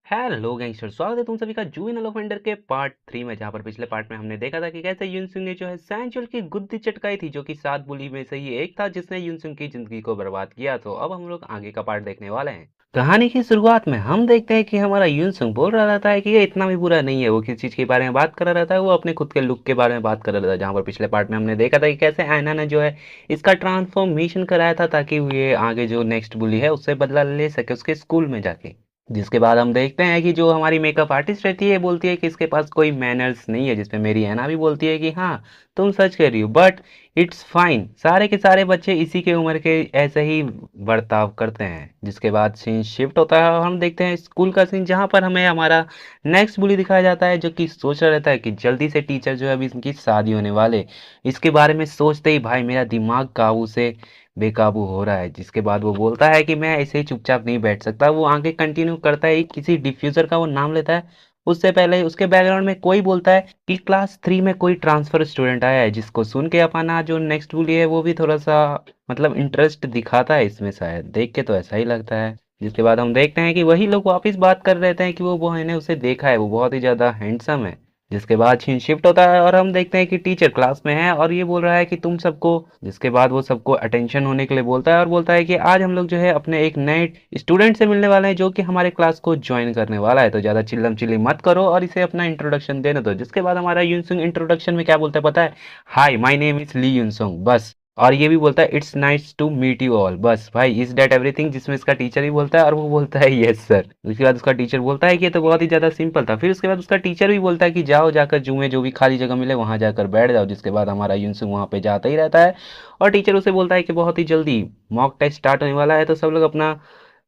Hello gangster, स्वागत है तुम सभी का जूनियर ऑफेंडर के पार्ट 3 में। जहां पर पिछले पार्ट में हमने देखा था कि कैसे यूनसुंग ने जो है सैंचुअल की गुद्दी चटकाई थी, जो कि 7 बुली में से ही एक था जिसने यूनसुंग की जिंदगी को बर्बाद किया। तो अब हम लोग आगे का पार्ट देखने वाले हैं। कहानी की शुरुआत में हम देखते हैं कि हमारा यूनसुंग बोल रहा रहता है कि ये इतना भी बुरा नहीं है। वो किस चीज के बारे में बात कर रहा रहता है, वो अपने खुद के लुक के बारे में बात कर रहा रहता है। जहां पर पिछले पार्ट में हमने देखा था कि कैसे ऐना ने जो है इसका ट्रांसफॉर्मेशन कराया था ताकि ये आगे जो नेक्स्ट बुली है उससे बदला ले सके उसके स्कूल में जाके। जिसके बाद हम देखते हैं कि जो हमारी मेकअप आर्टिस्ट रहती है बोलती है कि इसके पास कोई मैनर्स नहीं है, जिसपे मेरी ऐना भी बोलती है कि हाँ तुम सच कह रही हो, बट इट्स फाइन, सारे के सारे बच्चे इसी के उम्र के ऐसे ही बर्ताव करते हैं। जिसके बाद सीन शिफ्ट होता है और हम देखते हैं स्कूल का सीन, जहाँ पर हमें हमारा नेक्स्ट बुली दिखाया जाता है जो कि सोच रहा रहता है कि जल्दी से टीचर जो है अभी इनकी शादी होने वाले। इसके बारे में सोचते ही भाई मेरा दिमाग काबू से बेकाबू हो रहा है। जिसके बाद वो बोलता है कि मैं ऐसे ही चुपचाप नहीं बैठ सकता। वो आगे कंटिन्यू करता है, किसी डिफ्यूजर का वो नाम लेता है। उससे पहले उसके बैकग्राउंड में कोई बोलता है कि क्लास 3 में कोई ट्रांसफर स्टूडेंट आया है, जिसको सुन के अपना जो नेक्स्ट बुली है वो भी थोड़ा सा मतलब इंटरेस्ट दिखाता है इसमें, शायद देख के तो ऐसा ही लगता है। जिसके बाद हम देखते हैं कि वही लोग वापस बात कर रहे थे कि वो मैंने उसे देखा है, वो बहुत ही ज्यादा हैंडसम है। जिसके बाद सीन शिफ्ट होता है और हम देखते हैं कि टीचर क्लास में है और ये बोल रहा है कि तुम सबको। जिसके बाद वो सबको अटेंशन होने के लिए बोलता है और बोलता है कि आज हम लोग जो है अपने एक नए स्टूडेंट से मिलने वाले हैं जो कि हमारे क्लास को ज्वाइन करने वाला है, तो ज्यादा चिल्लम चिल्ली मत करो और इसे अपना इंट्रोडक्शन देने दो। जिसके बाद हमारा यूनसुंग इंट्रोडक्शन में क्या बोलता है पता है? Hi my name is Lee Yoonsung, बस। और ये भी बोलता है it's nice to meet you all, बस भाई, इज डेट एवरीथिंग। जिसमें इसका टीचर भी बोलता है और वो बोलता है यस सर। उसके बाद उसका टीचर बोलता है कि ये तो बहुत ही ज्यादा सिंपल था। फिर उसके बाद उसका टीचर भी बोलता है कि जाओ जाकर जू में जो भी खाली जगह मिले वहां जाकर बैठ जाओ। जिसके बाद हमारा यूनसुंग वहां पे जाता ही रहता है और टीचर उसे बोलता है कि बहुत ही जल्दी मॉक टेस्ट स्टार्ट होने वाला है, तो सब लोग अपना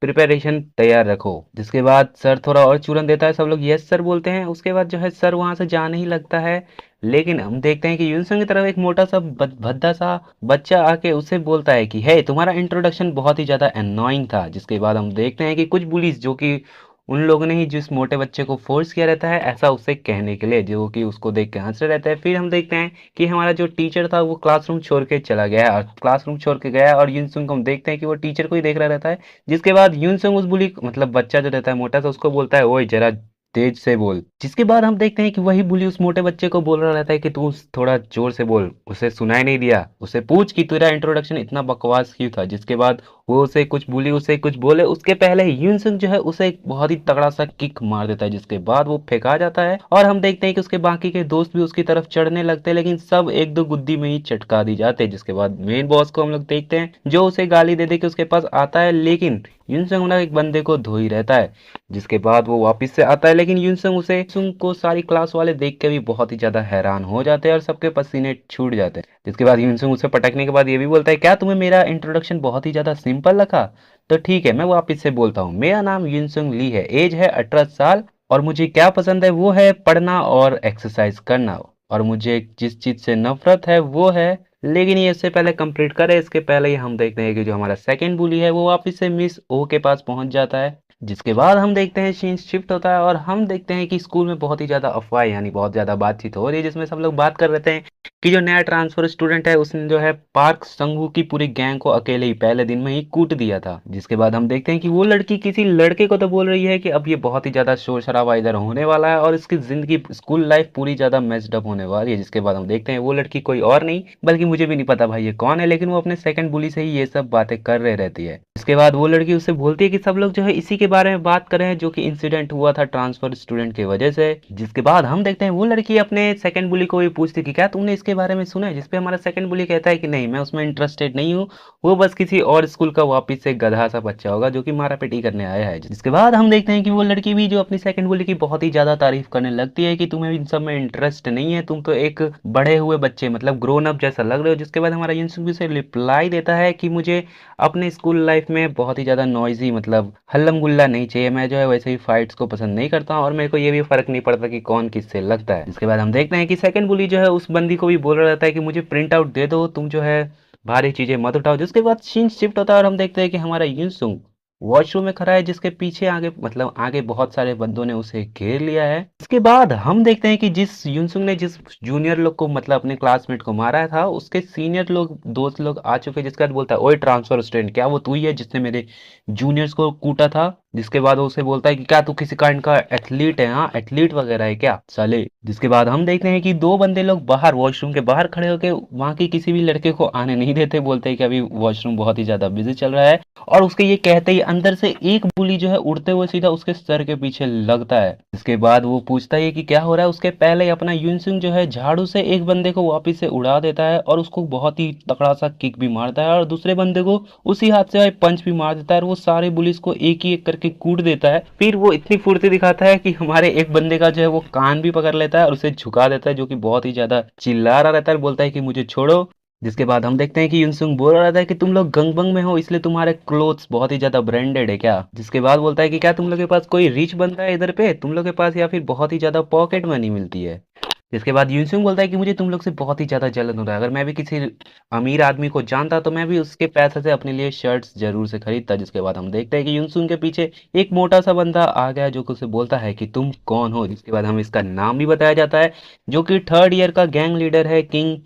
प्रिपरेशन तैयार रखो। जिसके बाद सर थोड़ा और चूरन देता है, सब लोग यस सर बोलते हैं। उसके बाद जो है सर वहां से जाने ही लगता है, लेकिन हम देखते हैं कि यूनसंग की तरफ एक मोटा सा भद्दा सा बच्चा आके उसे बोलता है कि हे तुम्हारा इंट्रोडक्शन बहुत ही ज्यादा एनोइंग था। जिसके बाद हम देखते हैं कि कुछ बुलीज जो कि उन लोगों ने ही जिस मोटे बच्चे को फोर्स किया रहता है ऐसा उसे कहने के लिए, जो कि उसको देख के हंस रहे रहता है। फिर हम देखते हैं कि हमारा जो टीचर था वो क्लासरूम छोड़ के चला गया है और क्लासरूम छोड़ के गया है और यूनसुंग को हम देखते हैं कि वो टीचर को ही देख रहा रहता है। जिसके बाद यूनसुंग उस बुली मतलब बच्चा जो रहता है मोटा सा उसको बोलता है ओए जरा तेज से बोल। जिसके बाद हम देखते हैं कि वही बुली उस मोटे बच्चे को बोल रहा रहता है कि तू थोड़ा जोर से बोल, उसे सुनाई नहीं दिया, उसे पूछ कि तेरा इंट्रोडक्शन इतना बकवास क्यों था। जिसके बाद वो उसे कुछ बुली उसे कुछ बोले उसके पहले ही यूनसुंग जो है उसे एक बहुत ही तगड़ा सा किक मार देता है। जिसके बाद वो फेंका जाता है और हम देखते हैं कि उसके बाकी के दोस्त भी उसकी तरफ चढ़ने लगते हैं, लेकिन सब एक दो गुद्दी में ही चटका दी जाते हैं। जिसके बाद मेन बॉस को हम लोग देखते हैं जो उसे गाली दे दे के उसके पास आता है, लेकिन यूनसुंग ना एक बंदे को धो ही रहता है। जिसके बाद वो वापस से आता है, लेकिन यूनसुंग को सारी क्लास वाले देख के भी बहुत ही ज्यादा हैरान हो जाते हैं और सबके पसीने छूट जाते हैं। जिसके बाद यूनसुंग उसे पटकने के बाद ये भी बोलता है क्या तुम्हें मेरा इंट्रोडक्शन बहुत ही ज्यादा सिंपल लगा? तो ठीक है, मैं वापस से बोलता हूँ, मेरा नाम यूनसुंग ली है, एज है 18 साल और मुझे क्या पसंद है वो है पढ़ना और एक्सरसाइज करना। और मुझे जिस चीज से नफरत है वो है, लेकिन ये इससे पहले कंप्लीट करे इसके पहले ही हम देखते हैं कि जो हमारा सेकंड बुली है वो वापस से मिस ओ के पास पहुंच जाता है। जिसके बाद हम देखते हैं सीन शिफ्ट होता है और हम देखते हैं कि स्कूल में बहुत ही ज्यादा अफवाह यानी बहुत ज्यादा बातचीत हो रही है, जिसमें सब लोग बात कर रहे हैं कि जो नया ट्रांसफर स्टूडेंट है उसने जो है पार्क संगू की पूरी गैंग को अकेले ही पहले दिन में ही कूट दिया था। जिसके बाद हम देखते हैं कि वो लड़की किसी लड़के को तो बोल रही है कि अब ये बहुत ही ज्यादा शोर शराबा इधर होने वाला है और इसकी जिंदगी स्कूल लाइफ पूरी ज्यादा मेस्ड अप होने वाली है। जिसके बाद हम देखते हैं वो लड़की कोई और नहीं बल्कि मुझे भी नहीं पता भाई ये कौन है, लेकिन वो अपने सेकंड बुली से ही ये सब बातें कर रहे रहती है। इसके बाद वो लड़की उससे बोलती है कि सब लोग जो है इसी के बारे में बात कर रहे हैं जो कि इंसिडेंट हुआ था ट्रांसफर स्टूडेंट की वजह से। जिसके बाद हम देखते हैं वो लड़की अपने सेकंड बुली को भी पूछती है कि क्या तुमने इसके बारे में सुना है? जिसपे हमारा सेकंड बुली कहता है कि नहीं, मैं उसमें इंटरेस्टेड नहीं हूँ, वो बस किसी और स्कूल का वापिस से गधा सा बच्चा होगा जो कि मारा पिटी करने आया है। जिसके बाद हम देखते हैं कि वो लड़की भी जो अपनी सेकंड बुली की बहुत ही ज्यादा तारीफ करने लगती है कि तुम्हें इन सब में इंटरेस्ट नहीं है, तुम तो एक बड़े हुए बच्चे मतलब ग्रोन अप जैसा लग रहे हो। जिसके बाद हमारा यूसुफ भी से रिप्लाई देता है कि मुझे अपने स्कूल लाइफ में बहुत ही ज़्यादा नॉइजी मतलब हल्लम गुल्ला नहीं चाहिए, मैं जो है वैसे ही फाइट्स को पसंद नहीं करता हूँ और मेरे को ये भी फर्क नहीं पड़ता कि कौन किससे लगता है। इसके बाद हम देखते हैं कि सेकंड बुली जो है उस बंदी को भी बोल रहा रहता है कि मुझे प्रिंट आउट दे दो, तुम जो है भारी चीजें मत उठाओ। जिसके बाद सीन शिफ्ट होता है और हम देखते हैं कि हमारा यूसुंग वॉशरूम में खड़ा है, जिसके पीछे आगे मतलब आगे बहुत सारे बंदों ने उसे घेर लिया है। इसके बाद हम देखते हैं कि जिस यूनसुंग ने जिस जूनियर लोग को मतलब अपने क्लासमेट को मारा था उसके सीनियर लोग दोस्त लोग आ चुके हैं। जिसके बाद बोलता है ओए ट्रांसफर स्टूडेंट, क्या वो तू ही है जिसने मेरे जूनियर्स को कूटा था? जिसके बाद वो उसे बोलता है कि क्या तू किसी काइंड का एथलीट है, हाँ एथलीट वगैरह है क्या साले। जिसके बाद हम देखते हैं कि दो बंदे लोग बाहर वॉशरूम के बाहर खड़े होकर वहां की किसी भी लड़के को आने नहीं देते, बोलते हैं कि अभी वॉशरूम बहुत ही ज्यादा बिजी चल रहा है। और उसके ये कहते ही अंदर से एक बुली जो है उड़ते हुए सीधा उसके सर के पीछे लगता है। इसके बाद वो पूछता है कि क्या हो रहा है, उसके पहले ही अपना यूनसुंग जो है झाड़ू से एक बंदे को वापिस से उड़ा देता है और उसको बहुत ही तगड़ा सा किक भी मारता है और दूसरे बंदे को उसी हाथ से पंच भी मार देता है और वो सारे पुलिस को एक ही एक करके कूट देता है। फिर वो इतनी फुर्ती दिखाता है कि हमारे एक बंदे का जो है वो कान भी पकड़ लेता है और उसे झुका देता है, जो कि बहुत ही ज्यादा चिल्ला रहा रहता है, बोलता है कि मुझे छोड़ो। जिसके बाद हम देखते हैं कि युनसुंग बोल रहा था कि तुम लोग गंगबंग में हो इसलिए तुम्हारे क्लोथ्स बहुत ही ज्यादा ब्रांडेड है क्या। जिसके बाद बोलता है कि क्या तुम लोग के पास कोई रिच बंदा है इधर पे तुम लोग के पास, या फिर बहुत ही ज्यादा पॉकेट मनी मिलती है। जिसके बाद यूनसुंग बोलता है कि मुझे तुम लोग से बहुत ही ज्यादा जलन हो रहा है, अगर मैं भी किसी अमीर आदमी को जानता तो मैं भी उसके पैसे से अपने लिए शर्ट्स जरूर से खरीदता। जिसके बाद हम देखते हैं कि यूनसुंग के पीछे एक मोटा सा बंदा आ गया जो कि उसे बोलता है कि तुम कौन हो। जिसके बाद हमें इसका नाम भी बताया जाता है, जो कि थर्ड ईयर का गैंग लीडर है किंग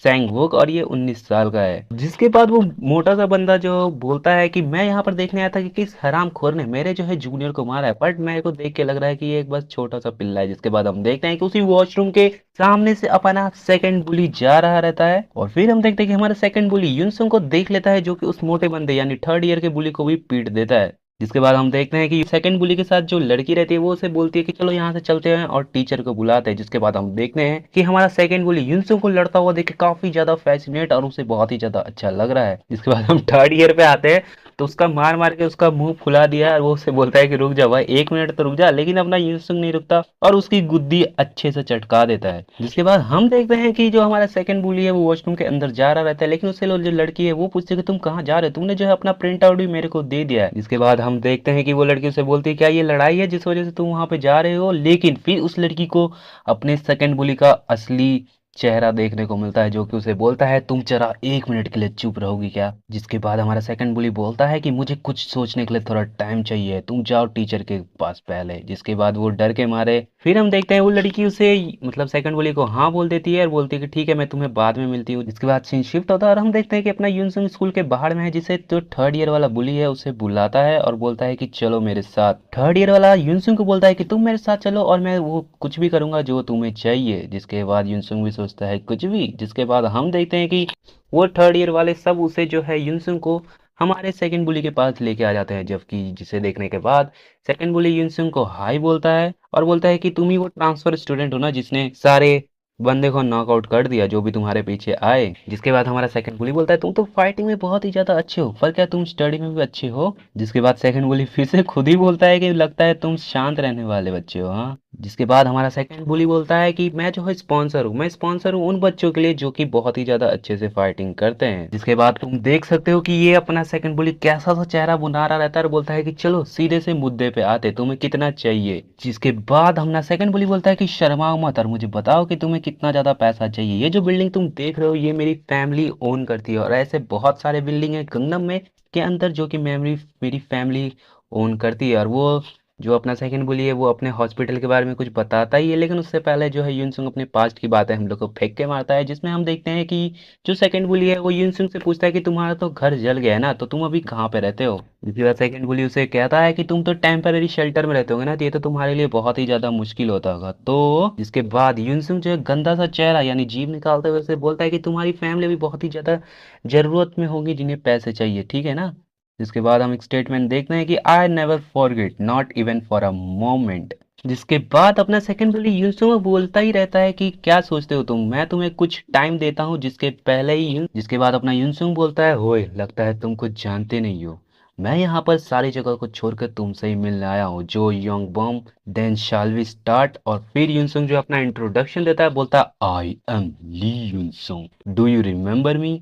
सैंगवुक और ये 19 साल का है। जिसके बाद वो मोटा सा बंदा जो बोलता है कि मैं यहाँ पर देखने आया था कि किस हरामखोर ने मेरे जो है जूनियर को मारा है, बट मेरे को देख के लग रहा है कि ये एक बस छोटा सा पिल्ला है। जिसके बाद हम देखते हैं कि उसी वॉशरूम के सामने से अपना सेकंड बुली जा रहा रहता है और फिर हम देखते हैं कि हमारा सेकंड बुली युनसुंग को देख लेता है, जो कि उस मोटे बंदे यानी थर्ड ईयर के बुली को भी पीट देता है। जिसके बाद हम देखते हैं कि सेकंड बुली के साथ जो लड़की रहती है वो उसे बोलती है कि चलो यहाँ से चलते हैं और टीचर को बुलाते हैं। जिसके बाद हम देखते हैं कि हमारा सेकंड बुली युनसुंग को लड़ता हुआ देख के काफी ज्यादा फैसिनेट और उसे बहुत ही ज्यादा अच्छा लग रहा है। जिसके बाद हम थर्ड ईयर पे आते हैं तो उसका मार मार के उसका मुंह फुला दिया है और वो उससे बोलता है कि रुक जा भाई 1 मिनट तो रुक जा, लेकिन अपना युनसुंग नहीं रुकता और उसकी गुद्दी अच्छे से चटका देता है। जिसके बाद हम देखते हैं कि जो हमारा सेकंड बुली है वो वॉशरूम के अंदर जा रहा रहता है, लेकिन उससे जो लड़की है वो पूछती है कि तुम कहाँ जा रहे हो, तुमने जो है अपना प्रिंट आउट भी मेरे को दे दिया है। जिसके बाद हम देखते हैं कि वो लड़की उसे बोलती है क्या ये लड़ाई है जिस वजह से तुम वहां पे जा रहे हो, लेकिन फिर उस लड़की को अपने सेकंड बुली का असली चेहरा देखने को मिलता है, जो कि उसे बोलता है तुम जरा 1 मिनट के लिए चुप रहोगी क्या। जिसके बाद हमारा सेकंड बुली बोलता है कि मुझे कुछ सोचने के लिए थोड़ा टाइम चाहिए, तुम जाओ टीचर के पास पहले। जिसके बाद वो डर के मारे फिर हम देखते हैं वो लड़की उसे मतलब सेकंड बुली को हाँ बोल देती है और बोलती है कि ठीक है मैं तुम्हें बाद में मिलती हूँ। जिसके बाद सीन शिफ्ट होता है और हम देखते हैं कि अपना यूनसंग स्कूल के बाहर में है, जिसे तो थर्ड ईयर वाला बुली है उसे बुलाता है और बोलता है कि चलो मेरे साथ। थर्ड ईयर वाला यूनसुंग को बोलता है कि तुम मेरे साथ चलो और मैं वो कुछ भी करूंगा जो तुम्हें चाहिए। जिसके बाद यूनसुंग भी सोचता है कुछ भी। जिसके बाद हम देखते हैं कि वो थर्ड ईयर वाले सब उसे जो है यूनसुंग को हमारे सेकंड बुली के पास लेके आ जाते हैं, जबकि जिसे देखने के बाद सेकंड बुली यूनसुंग को हाई बोलता है और बोलता है कि तुम ही वो ट्रांसफर स्टूडेंट हो ना जिसने सारे बंदे को नॉकआउट कर दिया जो भी तुम्हारे पीछे आए। जिसके बाद हमारा सेकंड बुली बोलता है तुम तो फाइटिंग में बहुत ही ज्यादा अच्छे हो, पर क्या तुम स्टडी में भी अच्छे हो। जिसके बाद सेकंड बुली फिर से खुद ही बोलता है कि लगता है तुम शांत रहने वाले बच्चे हो, हाँ। जिसके बाद हमारा सेकंड बुली बोलता है कि मैं जो है स्पॉन्सर हूँ, मैं स्पॉन्सर हूँ उन बच्चों के लिए जो कि बहुत ही ज्यादा अच्छे से फाइटिंग करते हैं। जिसके बाद तुम देख सकते हो कि ये अपना सेकंड बुली कैसा सा चेहरा बुना रहा रहता है और बोलता है कि चलो सीधे से मुद्दे पे आते, तुम्हें कितना चाहिए। जिसके बाद हमारा सेकंड बुली बोलता है कि शर्माओ मत और मुझे बताओ कि तुम्हें कितना ज्यादा पैसा चाहिए। ये जो बिल्डिंग तुम देख रहे हो ये मेरी फैमिली ओन करती है और ऐसे बहुत सारे बिल्डिंग है गंगनम में के अंदर जो कि मेरी फैमिली ओन करती है। और वो जो अपना सेकंड बुली है वो अपने हॉस्पिटल के बारे में कुछ बताता ही है, लेकिन उससे पहले जो है यूनसुंग अपने पास्ट की बातें हम लोग को फेंक के मारता है, जिसमें हम देखते हैं कि जो सेकंड बुली है वो यूनसुंग से पूछता है कि तुम्हारा तो घर जल गया है ना, तो तुम अभी कहाँ पे रहते हो। जिसके बाद सेकंड बुली उसे कहता है कि तुम तो टेम्पररी शेल्टर में रहते होगे ना, तो ये तो तुम्हारे लिए बहुत ही ज्यादा मुश्किल होता होगा। तो जिसके बाद यूनसुंग जो है गंदा सा चेहरा यानी जीभ निकालते हुए उसे बोलता है कि तुम्हारी फैमिली भी बहुत ही ज्यादा जरूरत में होगी जिन्हें पैसे चाहिए, ठीक है ना। जिसके बाद हम एक स्टेटमेंट देखते हैं कि I never forget not even for a moment. जिसके बाद अपना सेकंड बुली यूसुफ बोलता ही रहता है कि क्या सोचते हो तुम, मैं तुम्हें कुछ टाइम देता हूँ। जिसके पहले ही जिसके बाद अपना यूनसुंग बोलता है होए लगता है तुम कुछ जानते नहीं हो, मैं यहाँ पर सारी जगह को छोड़कर तुमसे ही मिलने आया हूँ, जो Young Bum then shall we start. और फिर यूनसुंग जो अपना इंट्रोडक्शन देता है बोलता है I am Lee Yunsung, do you remember me.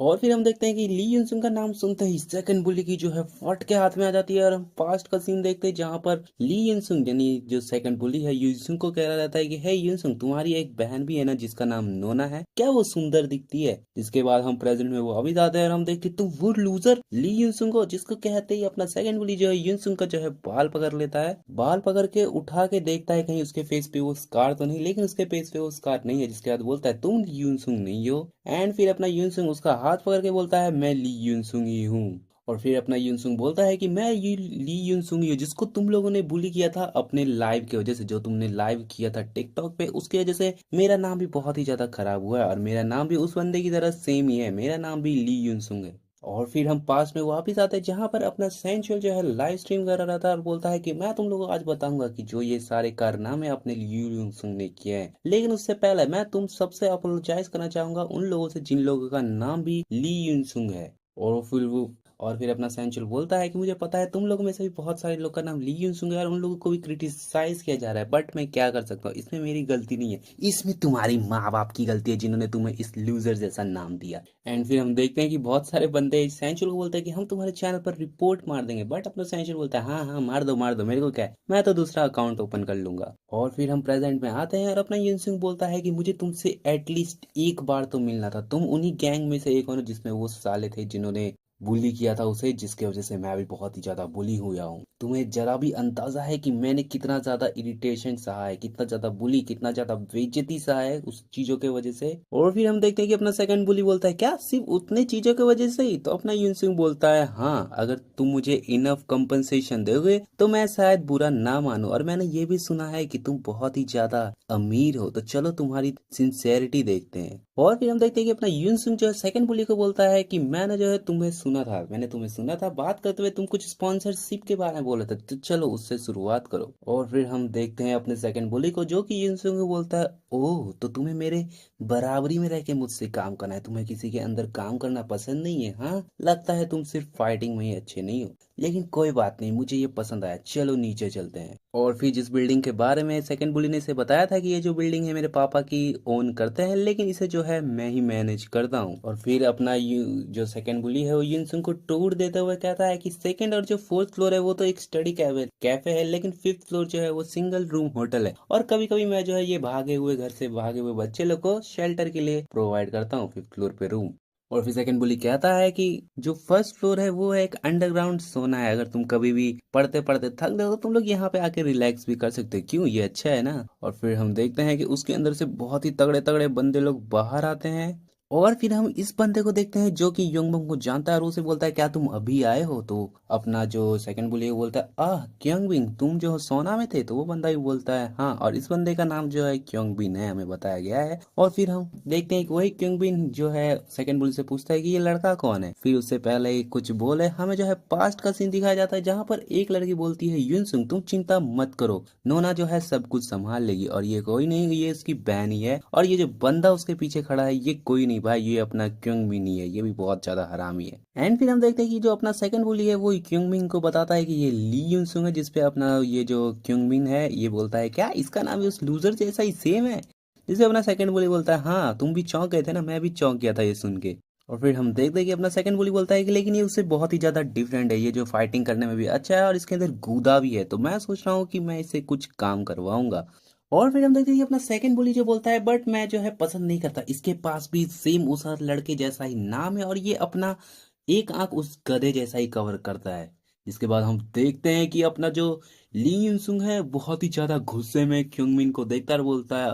और फिर हम देखते हैं कि ली युनसुंग का नाम सुनते ही सेकंड बुली की जो है फट के हाथ में आ जाती है और हम पास्ट का सीन देखते हैं जहां पर ली युनसुंग यानी जो सेकंड बुली है युनसुंग को कह रहा रहता है कि हे युनसुंग तुम्हारी एक बहन भी है ना जिसका नाम नोना है, क्या वो सुंदर दिखती है। जिसके बाद हम प्रेजेंट में वो अभी जाते हैं और हम देखते हैं, तू वो लूजर ली युनसुंग को, जिसको कहते ही अपना सेकंड बुली जो है युनसुंग का जो है बाल पकड़ लेता है, बाल पकड़ के उठा के देखता है कहीं उसके फेस पे वो स्कार तो नहीं, लेकिन उसके फेस पे वो स्कार नहीं है। जिसके बाद बोलता है तुम ली युनसुंग नहीं हो। एंड फिर अपना यूनसुंग उसका हाथ पकड़ के बोलता है मैं ली यूनसुंग ही हूँ। और फिर अपना यूनसुंग बोलता है कि मैं ली यूनसुंग हूँ जिसको तुम लोगों ने बुली किया था अपने लाइव की वजह से, जो तुमने लाइव किया था टिकटॉक पे, उसकी वजह से मेरा नाम भी बहुत ही ज्यादा खराब हुआ है और मेरा नाम भी उस बंदे की तरह सेम ही है, मेरा नाम भी ली यूनसुंग है। और फिर हम पास में वापस आते हैं जहां पर अपना सेंचुअल जो है लाइव स्ट्रीम कर रहा था और बोलता है कि मैं तुम लोगों को आज बताऊंगा कि जो ये सारे कारनामे अपने ली यूनसुंग ने किए हैं, लेकिन उससे पहले मैं तुम सबसे अपोलोजाइज करना चाहूंगा उन लोगों से जिन लोगों का नाम भी ली यूनसुंग है। और फिर अपना सैंचुल बोलता है कि मुझे पता है तुम लोगों में से भी बहुत सारे लोग का नाम ली यूनसुंग है और उन लोगों को भी क्रिटिसाइज किया जा रहा है, बट मैं क्या कर सकता हूँ, इसमें मेरी गलती नहीं है, इसमें तुम्हारी माँ बाप की गलती है जिन्होंने तुम्हें इस लूजर जैसा नाम दिया। एंड फिर हम देखते हैं कि बहुत सारे बंदे सैंचुल को बोलते हैं कि हम तुम्हारे चैनल पर रिपोर्ट मार देंगे, बट अपना सैंचुल बोलता है हाँ हाँ मार दो, मेरे को क्या है, मैं तो दूसरा अकाउंट ओपन कर लूंगा। और फिर हम प्रेजेंट में आते हैं और अपना यूनसुंग बोलता है कि मुझे तुमसे एटलीस्ट एक बार तो मिलना था, तुम उन्हीं गैंग में से एक हो ना जिसमें वो साले थे जिन्होंने बुली किया था उसे, जिसके वजह से मैं भी बहुत ही ज्यादा बुली हुआ हूँ। तुम्हें जरा भी अंदाजा है कि मैंने कितना ज्यादा इरिटेशन सहा है, कितना ज्यादा बुली, कितना ज्यादा बेइज्जती सहा है उस चीजों के वजह से। और फिर हम देखते हैं कि अपना सेकंड बुली बोलता है क्या सिर्फ उतने चीजों की वजह से ही, तो अपना यूनसिंग बोलता है हाँ, अगर तुम मुझे इनफ कंपनसेशन दोगे तो मैं शायद बुरा ना मानूं, और मैंने ये भी सुना है कि तुम बहुत ही ज्यादा अमीर हो, तो चलो तुम्हारी सिंसेरिटी देखते हैं। और फिर हम देखते हैं कि अपना यूनसुंग जो है सेकंड बुली को बोलता है कि मैंने तुम्हें सुना था बात करते हुए, तुम कुछ स्पॉन्सरशिप के बारे में बोल रहे थे, तो चलो उससे शुरुआत करो। और फिर हम देखते हैं अपने सेकंड बुली को जो कि यूनसुंग को बोलता है ओह, तो तुम्हें मेरे बराबरी में रह के मुझसे काम करना है, तुम्हें किसी के अंदर काम करना पसंद नहीं है, हाँ लगता है तुम सिर्फ फाइटिंग में ही अच्छे नहीं हो, लेकिन कोई बात नहीं, मुझे ये पसंद आया, चलो नीचे चलते हैं। और फिर जिस बिल्डिंग के बारे में सेकंड बुली ने इसे बताया था कि ये जो बिल्डिंग है मेरे पापा की ओन करते हैं, लेकिन इसे जो है मैं ही मैनेज करता हूँ। और फिर अपना जो सेकंड बुली है वो यूनसुंग को टूर देते हुए कहता है कि सेकंड और जो फोर्थ फ्लोर है वो तो एक स्टडी कैफे है, लेकिन फिफ्थ फ्लोर जो है वो सिंगल रूम होटल है, और कभी कभी मैं जो है ये भागे हुए घर से भागे हुए बच्चे लोग को शेल्टर के लिए प्रोवाइड करता हूँ फिफ्थ फ्लोर पे रूम। और फिर सेकंड बुली कहता है कि जो फर्स्ट फ्लोर है वो है एक अंडरग्राउंड सोना है, अगर तुम कभी भी पढ़ते पढ़ते थक गए तो तुम लोग यहाँ पे आके रिलैक्स भी कर सकते हो, क्यों, ये अच्छा है ना। और फिर हम देखते हैं कि उसके अंदर से बहुत ही तगड़े तगड़े बंदे लोग बाहर आते हैं। और फिर हम इस बंदे को देखते हैं जो कि योंगबम को जानता है और उसे बोलता है क्या तुम अभी आए हो, तो अपना जो सेकंड बुली है वो बोलता है आह क्योंगबिन, तुम जो सोना में थे, तो वो बंदा भी बोलता है हाँ, और इस बंदे का नाम जो है क्योंगबिन है, हमें बताया गया है। और फिर हम देखते हैं कि वही क्योंगबिन जो है सेकंड बुली से पूछता है कि ये लड़का कौन है, फिर उससे पहले ही कुछ बोले हमें जो है पास्ट का सीन दिखाया जाता है जहाँ पर एक लड़की बोलती है यूनसुंग तुम चिंता मत करो, नोना जो है सब कुछ संभाल लेगी, और ये कोई नहीं, ये उसकी बहन ही है, और ये जो बंदा उसके पीछे खड़ा है ये कोई नहीं भाई, ये अपना क्योंगमिन ही है, ये भी बहुत ज्यादा हरामी है। एंड फिर हम देखते हैं कि जो अपना सेकंड बुली है वो क्योंगमिन को बताता है कि ये ली यूनसुंग है, जिसपे अपना ये जो क्योंगमिन है ये बोलता है क्या इसका नाम भी उस लूजर जैसा ही सेम है, जिसपे अपना सेकंड बुली बोलता है हाँ तुम भी चौंक गए थे ना, मैं भी चौंक गया था ये सुन के। और फिर हम देखते हैं कि अपना सेकंड बुली बोलता है कि लेकिन ये उससे बहुत ही ज्यादा डिफरेंट है, ये जो फाइटिंग करने में भी अच्छा है और इसके अंदर गूदा भी है, तो मैं सोच रहा हूँ कि मैं इससे कुछ काम करवाऊंगा। और फिर हम देखते हैं कि अपना सेकंड बुली जो बोलता है बट मैं जो है पसंद नहीं करता, इसके पास भी सेम उस लड़के जैसा ही नाम है और ये अपना एक आंख उस गधे जैसा ही कवर करता है। जिसके बाद हम देखते हैं कि अपना जो ली यूनसुंग है बहुत ही ज्यादा गुस्से में क्योंगमिन को देखकर बोलता है,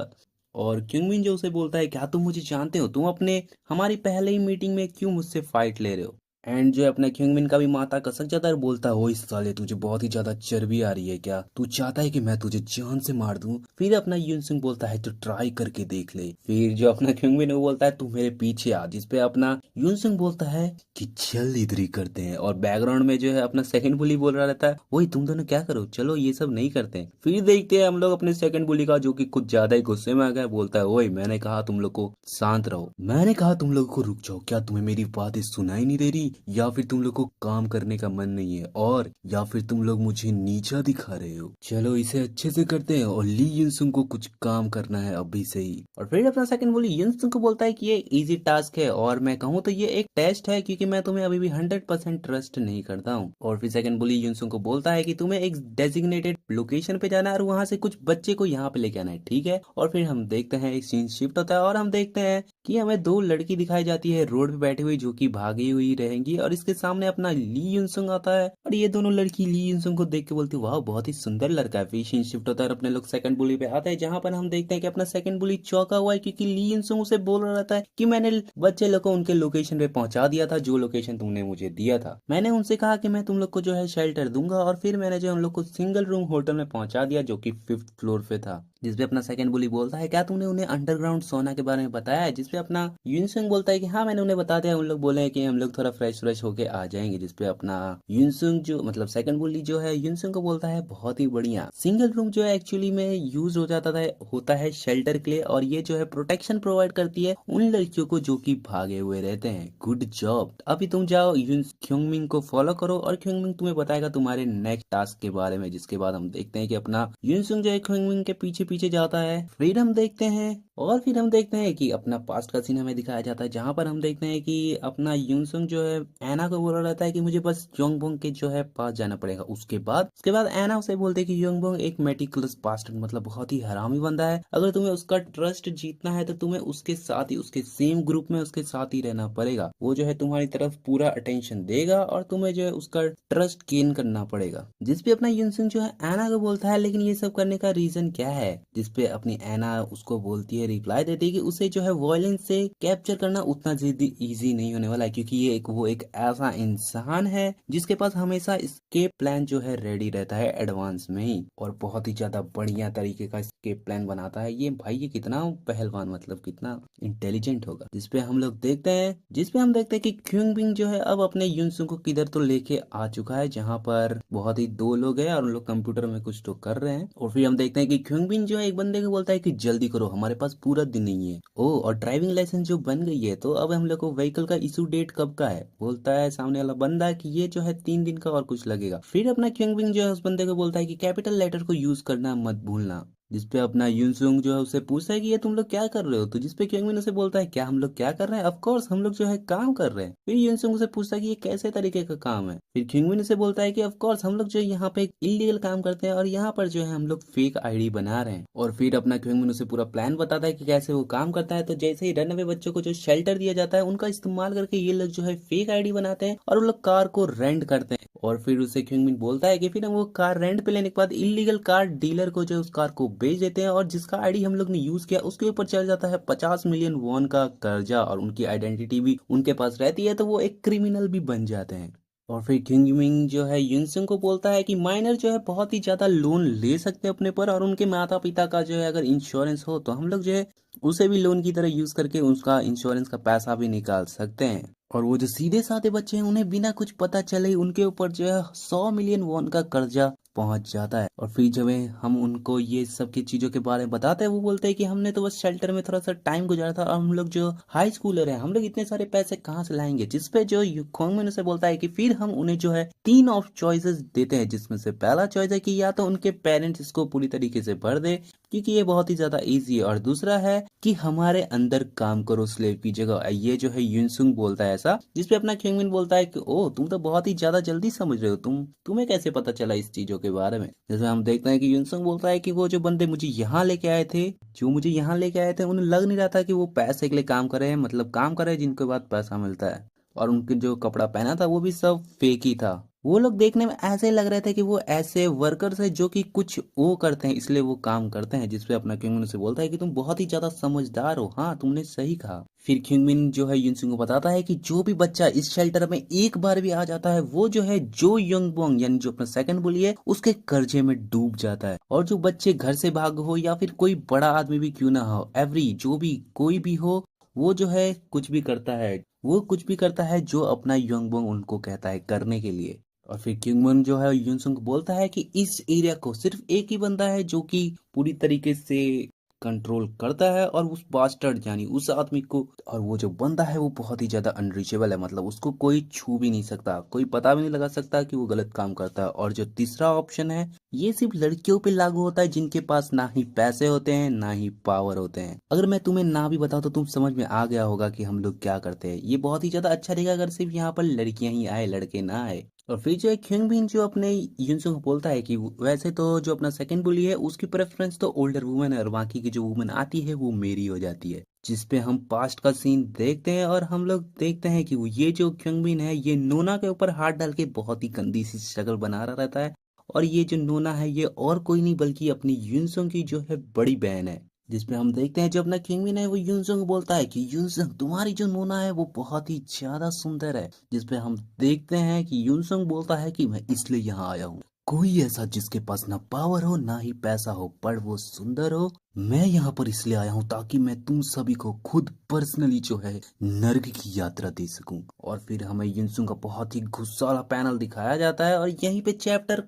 और क्योंगमिन जो उसे बोलता है क्या तुम मुझे जानते हो, तुम अपने हमारी पहले ही मीटिंग में क्यों मुझसे फाइट ले रहे हो। एंड जो है अपना क्योंगमिन का भी माथा कसक जाता है और बोलता है ओए साले तुझे बहुत ही ज्यादा चर्बी आ रही है क्या, तू चाहता है कि मैं तुझे जान से मार दूं। फिर अपना यूनसुंग बोलता है तो ट्राई करके देख ले। फिर जो अपना क्योंगमिन है वो बोलता है तू मेरे पीछे आ, जिसपे अपना यूनसुंग बोलता है कि चल इधर ही करते हैं, और बैकग्राउंड में जो है अपना सेकंड बुली बोल रहा रहता है वही तुम दोनों क्या करो, चलो ये सब नहीं करते हैं। फिर देखते हैं हम लोग अपने सेकंड बुली का जो कि कुछ ज्यादा ही गुस्से में आ गया, बोलता है ओए मैंने कहा तुम लोग को शांत रहो, मैंने कहा तुम लोगों को रुक जाओ, क्या तुम्हें मेरी बातें सुनाई नहीं दे रही, या फिर तुम लोग को काम करने का मन नहीं है, और या फिर तुम लोग मुझे नीचा दिखा रहे हो, चलो इसे अच्छे से करते हैं और ली युनसुंग को कुछ काम करना है अभी से ही। और फिर अपना सेकंड बुली युनसुंग को बोलता है कि ये इजी टास्क है और मैं कहूँ तो ये एक टेस्ट है क्योंकि मैं तुम्हें अभी भी 100% ट्रस्ट नहीं करता हूँ। और फिर सेकंड बुली युनसुंग को बोलता है कि तुम्हें एक डेजिग्नेटेड लोकेशन पे जाना है और वहां से कुछ बच्चे को यहाँ पे लेके आना है, ठीक है। और फिर हम देखते हैं एक सीन शिफ्ट होता है और हम देखते हैं कि हमें दो लड़की दिखाई जाती है रोड पे बैठी हुई जो कि भागी हुई रह जाएंगी और इसके सामने अपना ली यूनसुंग आता है और ये दोनों लड़की ली यूनसुंग को देख के बोलती है वाह बहुत ही सुंदर लड़का है। फिर सीन शिफ्ट होता है और अपने लोग सेकंड बुली पे आते हैं जहाँ पर हम देखते हैं कि अपना सेकंड बुली चौंका हुआ है क्योंकि ली यूनसुंग उसे बोल रहा था कि मैंने बच्चे लोग को उनके लोकेशन पे पहुंचा दिया था जो लोकेशन तुमने मुझे दिया था। मैंने उनसे कहा कि मैं तुम लोग को जो है शेल्टर दूंगा और फिर मैंने जो उन लोग को सिंगल रूम होटल में पहुंचा दिया जो कि 5th फ्लोर पे था। जिसपे अपना सेकंड बुली बोलता है क्या तुमने उन्हें अंडरग्राउंड सोना के बारे में बताया है। जिसपे अपना यूनसुंग बोलता है कि हाँ मैंने उन्हें बता दिया। उन लोग बोले हैं कि हम लोग थोड़ा फ्रेश होके आ जाएंगे। जिसपे अपना यूनसुंग जो मतलब सेकंड बुली जो है यूनसुंग को बोलता है बहुत ही बढ़िया। सिंगल रूम जो है एक्चुअली में यूज हो जाता था होता है शेल्टर के लिए और ये जो है प्रोटेक्शन प्रोवाइड करती है उन लड़कियों को जो कि भागे हुए रहते हैं। Good job. अभी तुम जाओ ख्योंगमिंग को फॉलो करो और ख्योंगमिंग तुम्हें बताएगा तुम्हारे नेक्स्ट टास्क के बारे में। जिसके बाद हम देखते हैं कि अपना यूनसुंग जो है ख्योंगमिंग के पीछे पीछे जाता है। फिर हम देखते हैं कि अपना पास्ट का सीन हमें दिखाया जाता है जहाँ पर हम देखते हैं कि अपना यूनसुंग जो है एना को बोला रहता है कि मुझे बस योंगबोंग के जो है पास जाना पड़ेगा। उसके बाद एना उसे बोलते हैं कि योंगबोंग एक मेटिकुलस बास्टर्ड मतलब बहुत ही हरामी बंदा है। अगर तुम्हें उसका ट्रस्ट जीतना है तो तुम्हें उसके साथ ही उसके सेम ग्रुप में उसके साथ ही रहना पड़ेगा। वो जो है तुम्हारी तरफ पूरा अटेंशन देगा और तुम्हें जो है उसका ट्रस्ट गेन करना पड़ेगा। जिसपे अपना यूनसुंग जो है एना को बोलता है लेकिन ये सब करने का रीजन क्या है। जिसपे अपनी एना उसको बोलती है रिप्लाई देती है कि उसे जो है वायलेंस से कैप्चर करना उतना इजी नहीं होने वाला है क्योंकि वो एक ऐसा इंसान है जिसके पास हमेशा escape प्लान जो है रेडी रहता है एडवांस में ही और बहुत ही ज्यादा बढ़िया तरीके का escape प्लान बनाता है। ये भाई ये कितना पहलवान मतलब कितना इंटेलिजेंट होगा। जिसपे हम देखते हैं कि ख्योंगबिंग जो है अब अपने यूनसुंग को किधर तो लेके आ चुका है जहाँ पर बहुत ही दो लोग हैं और उन लोग कंप्यूटर में कुछ तो कर रहे हैं। और फिर हम देखते हैं कि ख्योंगबिंग जो है एक बंदे को बोलता है कि जल्दी करो हमारे पास पूरा दिन नहीं है। ओ और ड्राइविंग लाइसेंस जो बन गई है तो अब हम लोग को व्हीकल का इशू डेट कब का है। बोलता है सामने वाला बंदा कि ये जो है 3 दिन का और कुछ लगेगा। फिर अपना ख्योंगबिंग जो है उस बंदे को बोलता है कि कैपिटल लेटर को यूज करना मत भूलना। जिसपे अपना यूनसुंग जो है उससे पूछता है कि ये तुम लोग क्या कर रहे हो। तो जिसपे ख्योंगबिन उसे बोलता है क्या हम लोग क्या कर रहे हैं। ऑफ कोर्स हम लोग जो है काम कर रहे हैं। फिर यूनसुंग उसे पूछता है कि ये कैसे तरीके का काम है। फिर ख्योंगबिन उसे बोलता है कि ऑफ कोर्स हम लोग जो है यहाँ पे एक इलीगल काम करते हैं और यहाँ पर जो है हम लोग फेक आईडी बना रहे हैं। और फिर अपना ख्योंगबिन उसे पूरा प्लान बताता है कि कैसे वो काम करता है। तो जैसे ही रन अवे बच्चों को जो शेल्टर दिया जाता है उनका इस्तेमाल करके ये लोग जो है फेक आईडी बनाते हैं और वो लोग कार को रेंट करते हैं। और फिर उसे ख्योंगबिन बोलता है कि फिर हम वो कार रेंट पे लेने के बाद इलीगल कार डीलर को जो उस कार को बेच देते हैं और जिसका आईडी हम लोग ने यूज किया उसके ऊपर चल जाता है 50 मिलियन वॉन का कर्जा और उनकी आइडेंटिटी भी उनके पास रहती है तो वो एक क्रिमिनल भी बन जाते हैं। और फिर ख्योंगबिन जो है यूनसुंग को बोलता है कि माइनर जो है बहुत ही ज्यादा लोन ले सकते हैं अपने पर और उनके माता पिता का जो है अगर इंश्योरेंस हो तो हम लोग जो है उसे भी लोन की तरह यूज करके उसका इंश्योरेंस का पैसा भी निकाल सकते हैं। और वो जो सीधे साधे बच्चे हैं उन्हें बिना कुछ पता चले उनके ऊपर जो है 100 मिलियन वॉन का कर्जा पहुंच जाता है। और फिर जब हम उनको ये सब की चीजों के बारे में बताते हैं वो बोलते हैं कि हमने तो बस शेल्टर में थोड़ा सा टाइम गुजारा था और हम लोग जो हाई स्कूलर हैं हम लोग इतने सारे पैसे कहाँ से लाएंगे। जिसपे जो ख्योंगबिन से बोलता है कि फिर हम उन्हें जो है 3 ऑफ चॉइसेस देते हैं जिसमें से पहला चॉइस है कि या तो उनके पेरेंट्स इसको पूरी तरीके से भर दे क्योंकि ये बहुत ही ज्यादा इजी है और दूसरा है कि हमारे अंदर काम करो स्लेव की जगह। ये जो है यूनसुंग बोलता है ऐसा। जिसपे अपना ख्योंगबिन बोलता है कि ओ तुम तो बहुत ही ज्यादा जल्दी समझ रहे हो तुम्हें कैसे पता चला इस चीजों के बारे में। जैसे हम देखते हैं कि यूनसुंग बोलता है कि वो जो बंदे मुझे यहाँ लेके आए थे उन्हें लग नहीं रहा था कि वो पैसे के लिए काम कर रहे हैं मतलब काम कर रहे हैं जिनके बाद पैसा मिलता है। और उनके जो कपड़ा पहना था वो भी सब फेक ही था। वो लोग देखने में ऐसे लग रहे थे कि वो ऐसे वर्कर्स है जो कि कुछ वो करते हैं इसलिए वो काम करते हैं। जिसपे अपना ख्योंगबिन से बोलता है कि तुम बहुत ही ज्यादा समझदार हो। हाँ तुमने सही कहा। फिर ख्योंगबिन जो है यूनसुंग को बताता है कि जो भी बच्चा इस शेल्टर में एक बार भी आ जाता है वो जो है जो योंगबोंग यानी जो अपना सेकंड बुली है उसके कर्जे में डूब जाता है। और जो बच्चे घर से भाग हो या फिर कोई बड़ा आदमी भी क्यों ना हो एवरी जो भी कोई भी हो वो जो है कुछ भी करता है जो अपना योंगबोंग उनको कहता है करने के लिए। और फिर ख्योंगबिन जो है यूनसुंग को बोलता है कि इस एरिया को सिर्फ एक ही बंदा है जो कि पूरी तरीके से कंट्रोल करता है और उस बास्टर्ड यानी उस आदमी को और वो जो बंदा है वो बहुत ही ज्यादा अनरीचेबल है मतलब उसको कोई छू भी नहीं सकता कोई पता भी नहीं लगा सकता कि वो गलत काम करता है। और जो तीसरा ऑप्शन है ये सिर्फ लड़कियों पे लागू होता है जिनके पास ना ही पैसे होते हैं ना ही पावर होते हैं। अगर मैं तुम्हें ना भी बताऊं तो तुम समझ में आ गया होगा कि हम लोग क्या करते हैं। ये बहुत ही ज्यादा अच्छा रहेगा अगर सिर्फ यहाँ पर लड़कियां ही आए लड़के ना आए। और फिर जो है ख्योंगबिन जो अपने यूनसुंग को बोलता है कि वैसे तो जो अपना सेकंड बुली है उसकी प्रेफरेंस तो ओल्डर वुमेन है और बाकी की जो वुमेन आती है वो मेरी हो जाती है। जिसपे हम पास्ट का सीन देखते हैं और हम लोग देखते हैं कि वो ये जो क्योंगबिन है ये नोना के ऊपर हाथ डाल के बहुत ही गंदी सी शक्ल बना रहा रहता है। और ये जो नोना है ये और कोई नहीं बल्कि अपनी यूनसुंग की जो है बड़ी बहन है। जिसपे हम देखते हैं जो अपना किंगबिन है वो यूनसुंग बोलता है कि यूनसुंग तुम्हारी जो नोना है वो बहुत ही ज्यादा सुंदर है। जिसपे हम देखते हैं कि यूनसुंग बोलता है कि मैं इसलिए यहाँ आया हूँ, कोई ऐसा जिसके पास ना पावर हो ना ही पैसा हो पर वो सुंदर हो, मैं यहाँ पर इसलिए आया हूँ ताकि मैं तुम सभी को खुद पर्सनली जो है नर्क की यात्रा दे सकूं। और फिर हमें युनसुंग का बहुत ही गुस्सा वाला पैनल दिखाया जाता है और यहीं पे चैप्टर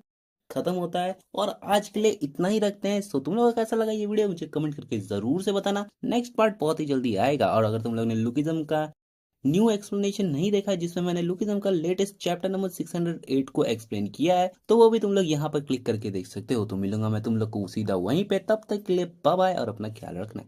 खत्म होता है। और आज के लिए इतना ही रखते हैं। सो तुम लोगों को कैसा लगा ये वीडियो मुझे कमेंट करके जरूर से बताना। नेक्स्ट पार्ट बहुत ही जल्दी आएगा। और अगर तुम लोगों ने लुकिज्म का न्यू एक्सप्लेनेशन नहीं देखा है जिसमें मैंने लुकिज्म का लेटेस्ट चैप्टर नंबर 608 को एक्सप्लेन किया है तो वो भी तुम लोग यहाँ पर क्लिक करके देख सकते हो। तो मिलूंगा मैं तुम लोग को सीधा वहीं पे, तब तक के लिए बाय बाय और अपना ख्याल रखना।